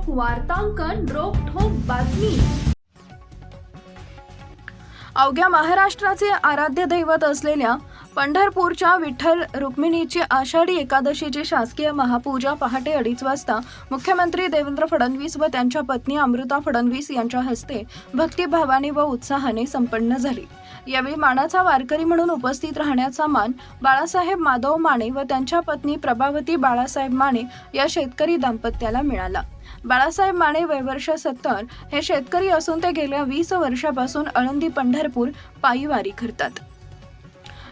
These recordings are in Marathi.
ठोक वार्तांकन रोखठोक बातमी। अवघ्या महाराष्ट्राचे आराध्य दैवत असलेल्या पंढरपूरच्या विठ्ठल रुक्मिणीची आषाढी एकादशीची शासकीय महापूजा पहाटे 2:30 वाजता मुख्यमंत्री देवेंद्र फडणवीस व त्यांच्या पत्नी अमृता फडणवीस यांच्या हस्ते भक्तिभावाने व उत्साहाने संपन्न झाली। यावेळी मानाचा वारकरी म्हणून उपस्थित राहण्याचा मान बाळासाहेब माधव माने व त्यांच्या पत्नी प्रभावती बाळासाहेब माने या शेतकरी दाम्पत्याला मिळाला। बाळासाहेब माने वय वर्ष 70 हे शेतकरी असून ते गेल्या 20 वर्षापासून आळंदी पंढरपूर पायी वारी करतात।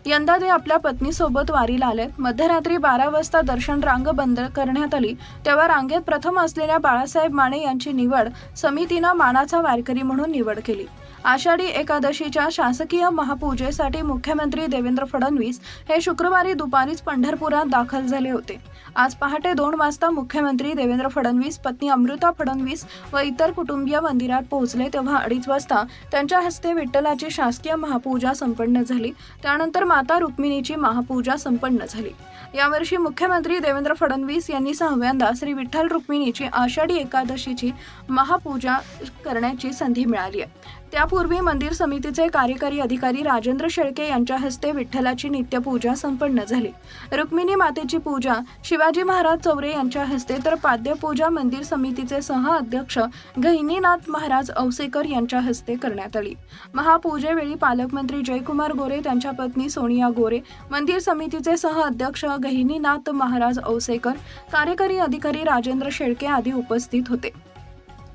यंदा ते आपल्या पत्नीसोबत वारीला आले। मध्यरात्री 12 वाजता दर्शन रांग बंद करण्यात आली, तेव्हा रांगेत प्रथम असलेल्या बाळासाहेब माने यांची निवड समितीने मानाचा वारकरी म्हणून निवड केली। आषाढी एकादशीच्या शासकीय महापूजेसाठी मुख्यमंत्री देवेंद्र फडणवीस हे शुक्रवारी दुपारीच पंढरपुरात दाखल झाले होते। आज पहाटे 2 वाजता मुख्यमंत्री देवेंद्र फडणवीस, पत्नी अमृता फडणवीस व इतर कुटुंबीय मंदिरात पोहोचले, तेव्हा 2:30 वाजता त्यांच्या हस्ते विठ्ठलाची शासकीय महापूजा संपन्न झाली। त्यानंतर माता रुक्मिणीची महापूजा संपन्न झाली। यावर्षी मुख्यमंत्री देवेंद्र फडणवीस यांनी 6व्यांदा श्री विठ्ठल रुक्मिणीची आषाढी एकादशीची महापूजा करण्याची संधी मिळाली आहे। त्यापूर्वी मंदिर समितीचे कार्यकारी अधिकारी राजेंद्र शेळके यांच्या हस्ते विठ्ठलाची नित्यपूजा संपन्न झाली। रुक्मिणी मातेची पूजा शिवाजी महाराज चौरे यांच्या हस्ते, तर पाद्यपूजा मंदिर समितीचे सह अध्यक्ष गहिनीनाथ महाराज औसेकर यांच्या हस्ते करण्यात आली। महापूजेवेळी पालकमंत्री जयकुमार गोरे, त्यांच्या पत्नी सोनिया गोरे, मंदिर समितीचे सह अध्यक्ष गहिनीनाथ महाराज औसेकर, कार्यकारी अधिकारी राजेंद्र शेळके आदी उपस्थित होते।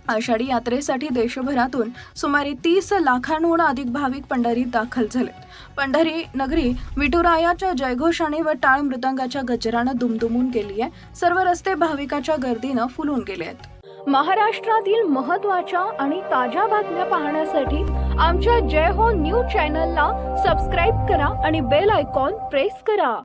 आषाढी यात्रेसाठी देशभरातून सुमारे 30 लाखांहून अधिक भाविक पंढरीत दाखल झाले। पंढरी नगरी विठुरायाच्या जयघोषाने व टाळ मृदंगाच्या गजराने दुमदुमून गेली आहे। सर्व रस्ते भाविकाच्या गर्दीने फुलून गेले आहेत। महाराष्ट्रातील महत्त्वाच्या आणि ताज्या बातम्या पाहण्यासाठी आमच्या जय हो न्यूज चॅनलला सबस्क्राईब करा आणि बेल आयकॉन प्रेस करा।